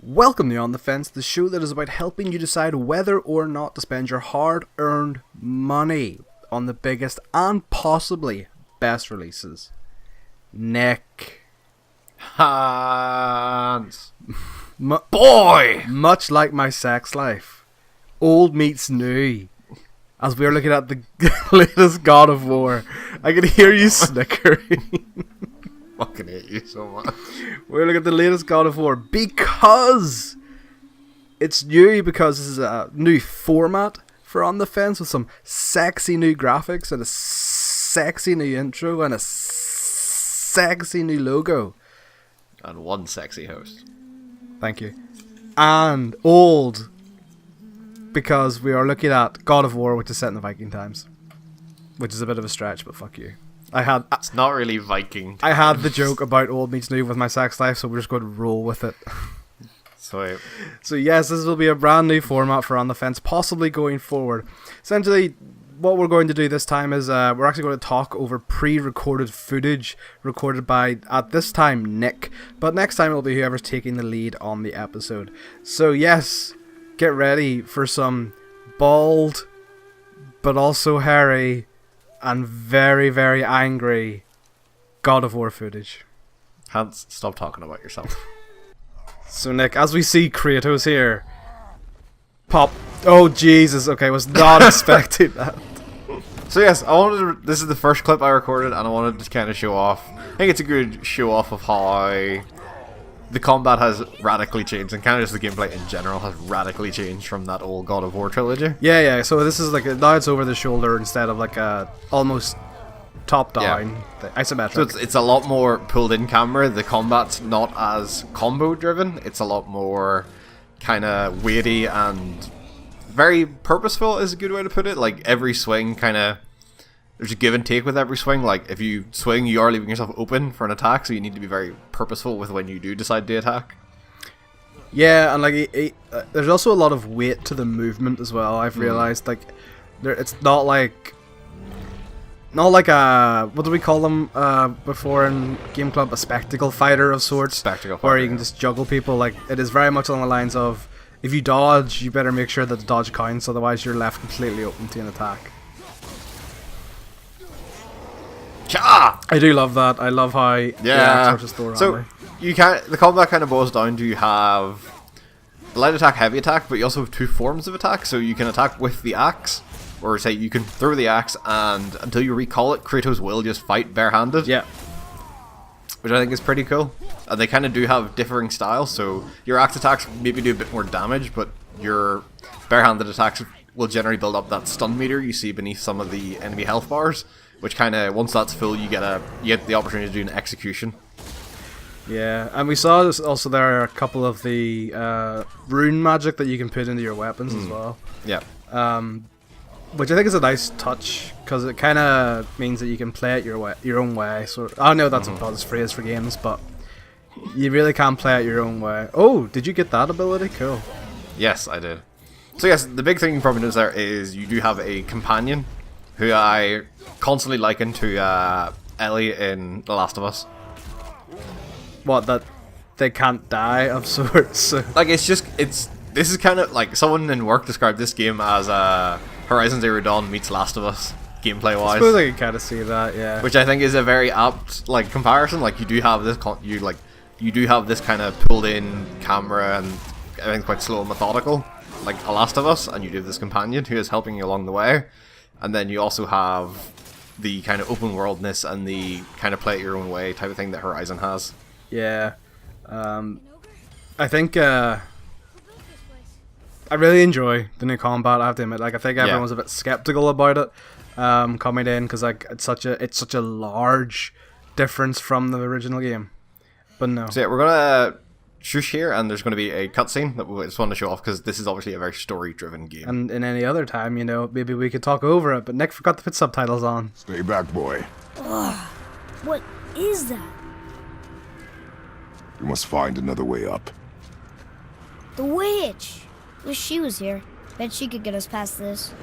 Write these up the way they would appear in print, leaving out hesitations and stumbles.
Welcome to On the Fence, the show that is about helping you decide whether or not to spend your hard-earned money on the biggest and possibly best releases. Nick. Hans. Boy! Much like my sex life, old meets new. As we are looking at the latest God of War, I can hear you snickering. Fucking hate you so much. We're looking at the latest God of War because it's new, because this is a new format for On the Fence with some sexy new graphics and a sexy new intro and a sexy new logo. And one sexy host. Thank you. And old because we are looking at God of War, which is set in the Viking times. Which is a bit of a stretch, but fuck you. It's not really Viking. I had the joke about old meets new with my sex life, so we're just going to roll with it. So yes, this will be a brand new format for On the Fence, possibly going forward. Essentially, what we're going to do this time is we're actually going to talk over pre-recorded footage recorded by, at this time, Nick. But next time it'll be whoever's taking the lead on the episode. So yes, get ready for some bald, but also hairy, and very, very angry God of War footage. Hans, stop talking about yourself. So Nick, as we see Kratos here, pop. Oh Jesus! Okay, was not expecting that. So yes, this is the first clip I recorded, and I wanted to kind of show off. I think it's a good show off of how the combat has radically changed, and kind of just the gameplay in general has radically changed from that old God of War trilogy. Yeah. So this is like now it's over the shoulder instead of like a almost top down, isometric. So it's a lot more pulled in camera. The combat's not as combo driven. It's a lot more kind of weighty and very purposeful is a good way to put it. Like every swing there's a give and take with every swing. Like if you swing, you are leaving yourself open for an attack, so you need to be very purposeful with when you do decide to attack. Yeah, and like there's also a lot of weight to the movement as well. I've realized it's not like a, what do we call them before in Game Club, a spectacle fighter of sorts, where you can just juggle people. Like it is very much along the lines of, if you dodge, you better make sure that the dodge counts, otherwise you're left completely open to an attack. Cha! I do love that. I love how the combat kind of boils down to, you have light attack, heavy attack, but you also have two forms of attack. So you can attack with the axe, or say you can throw the axe, and until you recall it, Kratos will just fight barehanded. Yeah. Which I think is pretty cool. And they kind of do have differing styles, so your axe attacks maybe do a bit more damage, but your barehanded attacks will generally build up that stun meter you see beneath some of the enemy health bars, which kind of, once that's full, you get the opportunity to do an execution. Yeah, and we saw this also, there are a couple of the rune magic that you can put into your weapons as well. Yeah. Which I think is a nice touch, because it kind of means that you can play it your own way. So I know that's a buzz phrase for games, but you really can play it your own way. Oh, did you get that ability? Cool. Yes, I did. So yes, the big thing you probably notice there is you do have a companion, who I constantly liken to Ellie in The Last of Us. What, that they can't die of sorts? Like, this is kind of like, someone in work described this game as Horizon Zero Dawn meets Last of Us, gameplay wise. I suppose I can kind of see that, yeah. Which I think is a very apt comparison. Like, you do have this kind of pulled in camera, and everything's quite slow and methodical, like a Last of Us, and you do have this companion who is helping you along the way. And then you also have the kind of open worldness and the kind of play it your own way type of thing that Horizon has. Yeah. I think I really enjoy the new combat, I have to admit. Like, I think everyone was a bit skeptical about it coming in, because like it's such a large difference from the original game. But no. So yeah, we're gonna shush here, and there's going to be a cutscene that we just want to show off because this is obviously a very story-driven game. And in any other time, you know, maybe we could talk over it, but Nick forgot to put subtitles on. Stay back, boy. Ugh, what is that? We must find another way up. The witch! Wish she was here. Bet she could get us past this.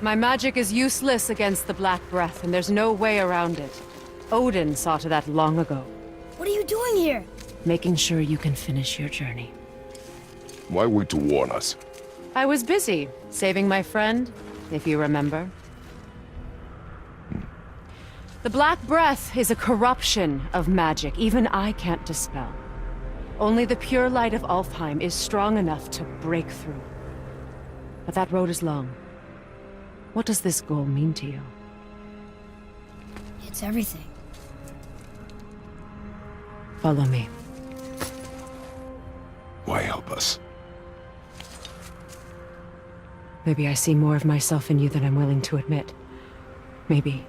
My magic is useless against the Black Breath, and there's no way around it. Odin saw to that long ago. What are you doing here? Making sure you can finish your journey. Why wait to warn us? I was busy, saving my friend, if you remember. The Black Breath is a corruption of magic even I can't dispel. Only the pure light of Alfheim is strong enough to break through. But that road is long. What does this goal mean to you? It's everything. Follow me. Why help us? Maybe I see more of myself in you than I'm willing to admit. Maybe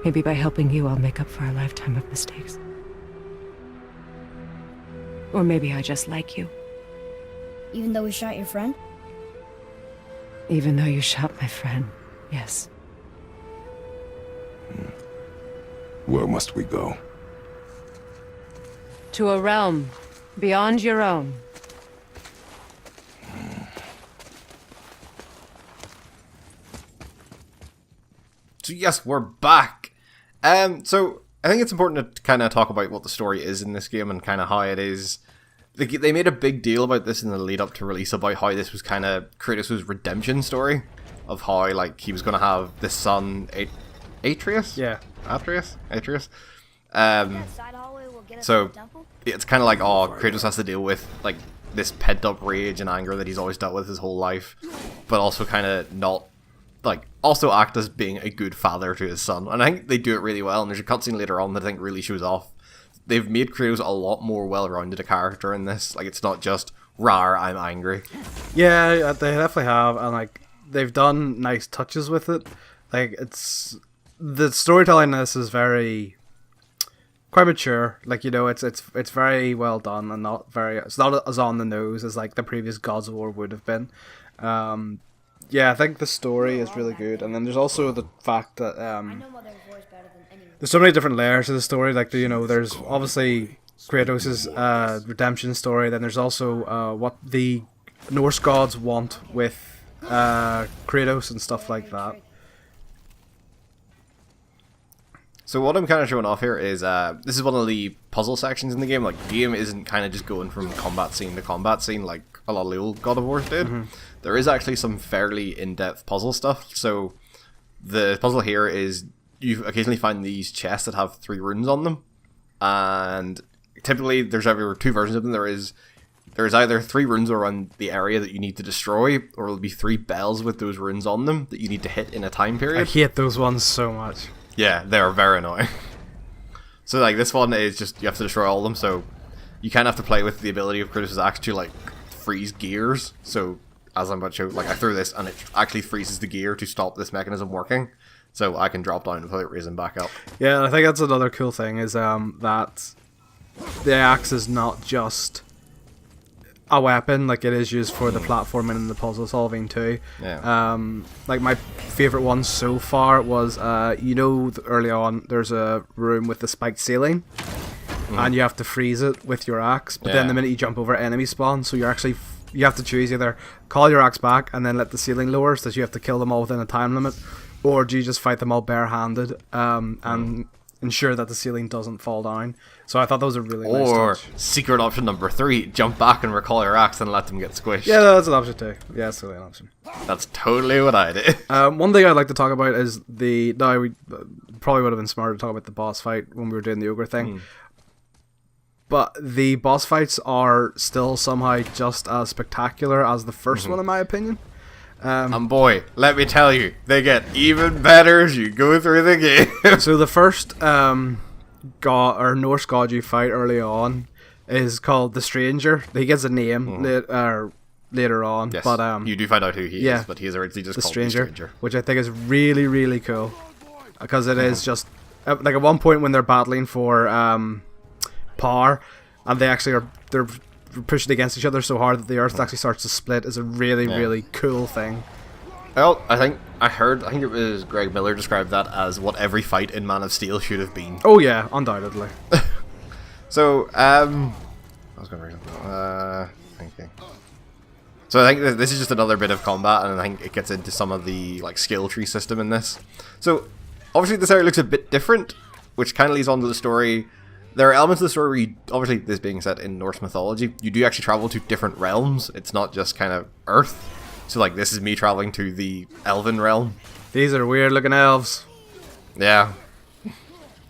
by helping you, I'll make up for a lifetime of mistakes. Or maybe I just like you. Even though we shot your friend? Even though you shot my friend, yes. Where must we go? To a realm beyond your own. So yes, we're back. So I think it's important to kind of talk about what the story is in this game and kind of how it is. They made a big deal about this in the lead up to release about how this was kind of Kratos' redemption story of how like he was going to have this son Atreus. Yeah. Atreus. Side hallway will get us So to the temple? it's kind of like, oh, Kratos has to deal with like this pent up rage and anger that he's always dealt with his whole life, but also kind of not like also act as being a good father to his son. And I think they do it really well. And there's a cutscene later on that I think really shows off. They've made Kratos a lot more well-rounded a character in this. Like it's not just rawr, I'm angry. Yeah, they definitely have, and like they've done nice touches with it. Like it's the storytelling in this is very quite mature. Like, you know, it's very well done and it's not as on the nose as like the previous Gods of War would have been. Yeah, I think the story is really good, and then there's also the fact that I know Mother's voice better than anyone. there's so many different layers to the story. Like, you know, there's obviously Kratos' redemption story. Then there's also what the Norse gods want with Kratos and stuff like that. So what I'm kind of showing off here is this is one of the puzzle sections in the game. Like, the game isn't kind of just going from combat scene to combat scene like a lot of the old God of Wars did. There is actually some fairly in-depth puzzle stuff. So the puzzle here is you occasionally find these chests that have 3 runes on them, and typically there's ever 2 versions of them. There's either 3 runes around the area that you need to destroy, or there'll be 3 bells with those runes on them that you need to hit in a time I period. hate those ones so much. Yeah, they're very annoying. So like this one is just you have to destroy all of them, so you kind of have to play with the ability of Kratos' axe to like freeze gears. So as I'm about to show, like I throw this and it actually freezes the gear to stop this mechanism working. So I can drop down without raising back up. Yeah, I think that's another cool thing is that the axe is not just a weapon, like it is used for the platforming and the puzzle solving too. Yeah. Like my favorite one so far was you know, early on there's a room with the spiked ceiling, and you have to freeze it with your axe. But then Yeah. the minute you jump over, enemy spawn, so you're actually you have to choose either call your axe back and then let the ceiling lower, so that you have to kill them all within a time limit, or do you just fight them all barehanded and ensure that the ceiling doesn't fall down. So I thought that was a really nice Or touch. secret option number 3, jump back and recall your axe and let them get squished. Yeah, that's an option too. Yeah, that's totally an option. That's totally what I did. One thing I'd like to talk about is we probably would have been smarter to talk about the boss fight when we were doing the ogre thing. But the boss fights are still somehow just as spectacular as the first one, in my opinion. And boy, let me tell you, they get even better as you go through the game. So the first god or Norse god you fight early on is called the Stranger. He gets a name later on, Yes, but you do find out who he yeah, is, but he is originally just the called Stranger, the Stranger. which I think is really, really cool, because it is just like at one point when they're battling for power, and they're pushing against each other so hard that the Earth actually starts to split is a really, really cool thing. Well, I think it was Greg Miller described that as what every fight in Man of Steel should have been. Oh yeah, undoubtedly. So, I was going to read something. Thinking. So I think this is just another bit of combat, and I think it gets into some of the like skill tree system in this. So, obviously this area looks a bit different, which kind of leads on to the story. There are elements of the story where you, obviously this being set in Norse mythology, you do actually travel to different realms. It's not just kind of Earth. So like this is me traveling to the Elven realm. These are weird looking elves. Yeah.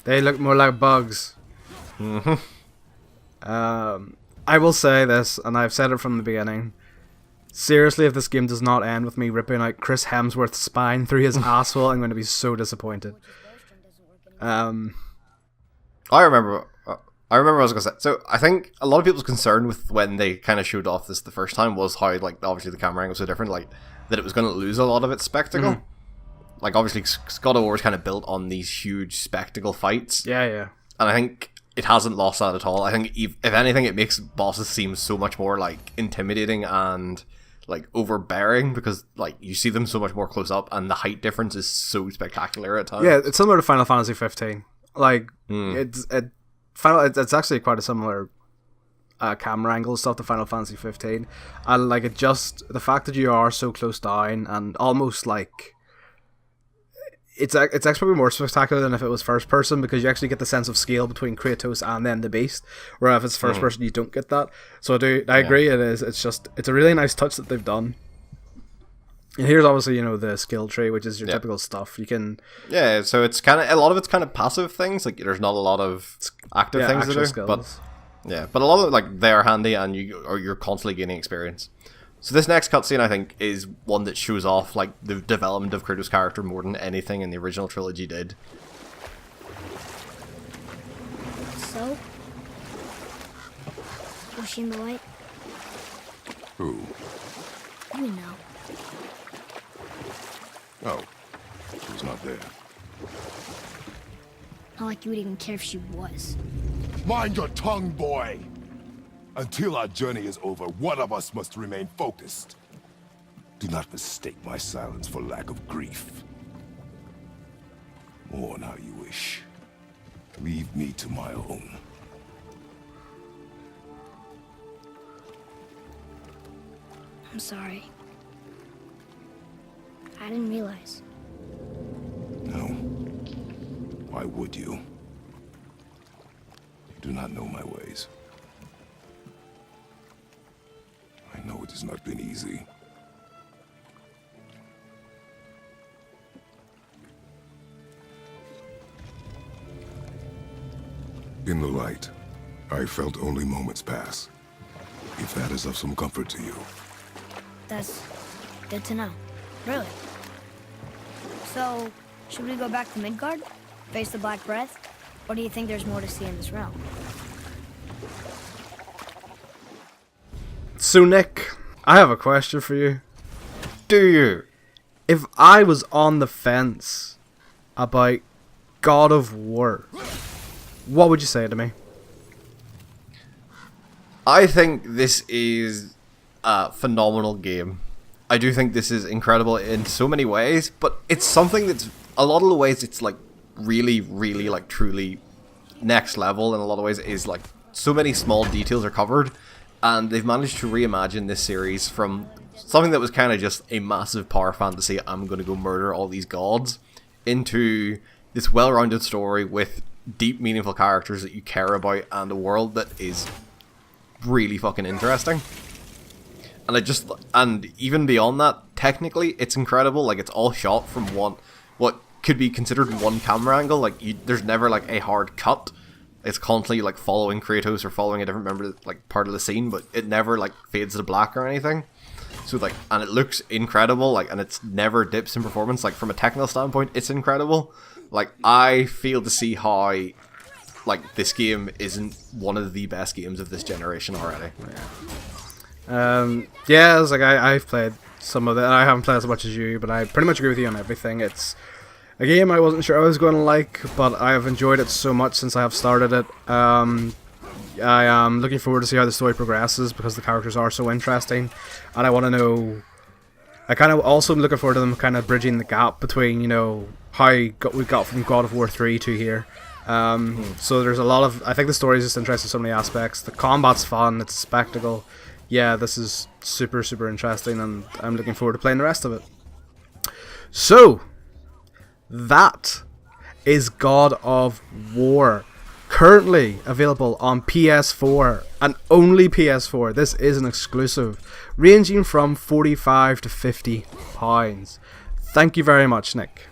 They look more like bugs. I will say this, and I've said it from the beginning. Seriously, if this game does not end with me ripping out Chris Hemsworth's spine through his asshole, I'm going to be so disappointed. I remember what I was going to say. So I think a lot of people's concern with when they kind of showed off this the first time was how, like, obviously the camera angle was so different, like, that it was going to lose a lot of its spectacle. Like, obviously, God of War is kind of built on these huge spectacle fights. Yeah, yeah. And I think it hasn't lost that at all. I think, if anything, it makes bosses seem so much more, like, intimidating and, like, overbearing, because, like, you see them so much more close up, and the height difference is so spectacular at times. Yeah, it's similar to Final Fantasy 15. Like, it's actually quite a similar camera angle stuff to Final Fantasy 15. And, like, it just, the fact that you are so close down and almost, like, it's actually probably more spectacular than if it was first person, because you actually get the sense of scale between Kratos and then the Beast, where if it's first person you don't get that. So I agree, it is. It's a really nice touch that they've done. And here's obviously, you know, the skill tree, which is your typical stuff. You can so it's kind of, a lot of it's kind of passive things. Like there's not a lot of active things to do, skills. but a lot of it, like, they're handy, and you're constantly gaining experience. So this next cutscene, I think, is one that shows off, like, the development of Kratos' character more than anything in the original trilogy did. So? Was she in the light? Who? You know. Oh, she was not there. Not like you would even care if she was. Mind your tongue, boy! Until our journey is over, one of us must remain focused. Do not mistake my silence for lack of grief. Mourn how you wish. Leave me to my own. I'm sorry. I didn't realize. No. Why would you? You do not know my ways. I know it has not been easy. In the light, I felt only moments pass. If that is of some comfort to you. That's good to know. Really. So, should we go back to Midgard? Face the Black Breath? Or do you think there's more to see in this realm? So, Nick, I have a question for you. Do you? If I was on the fence about God of War, what would you say to me? I think this is a phenomenal game. I do think this is incredible in so many ways, but it's something that's, a lot of the ways, it's like really, really, like, truly next level in a lot of ways. Is like so many small details are covered, and they've managed to reimagine this series from something that was kind of just a massive power fantasy, I'm going to go murder all these gods, into this well-rounded story with deep, meaningful characters that you care about, and a world that is really fucking interesting. And even beyond that, technically, it's incredible. Like, it's all shot from what could be considered one camera angle. Like, there's never, like, a hard cut. It's constantly, like, following Kratos or following a different member, like, part of the scene, but it never, like, fades to black or anything. So, like, and it looks incredible, like, and it's never dips in performance. Like, from a technical standpoint, it's incredible. Like, I feel to see how, like, this game isn't one of the best games of this generation already. Yeah, it's like I've played some of it. I haven't played as much as you, but I pretty much agree with you on everything. It's a game I wasn't sure I was going to like, but I have enjoyed it so much since I have started it. I am looking forward to see how the story progresses because the characters are so interesting, and I want to know. I kind of also am looking forward to them kind of bridging the gap between, you know, how we got from God of War 3 to here. So there's a lot of, I think the story is just interesting in so many aspects. The combat's fun, it's a spectacle. Yeah, this is super, super interesting, and I'm looking forward to playing the rest of it. So, that is God of War. Currently available on PS4 and only PS4. This is an exclusive, ranging from £45 to £50. Thank you very much, Nick.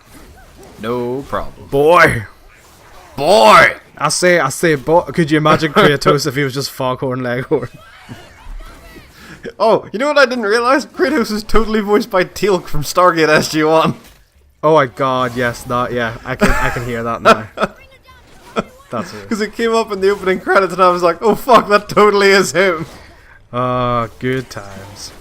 No problem. Boy, Boy! I say, boy. Could you imagine Kratos if he was just Foghorn Leghorn? Oh, you know what I didn't realize? Kratos is totally voiced by Teal'c from Stargate SG-1. Oh my God, yes, that, yeah, I can hear that now. That's it. Because it came up in the opening credits and I was like, oh fuck, that totally is him. Good times.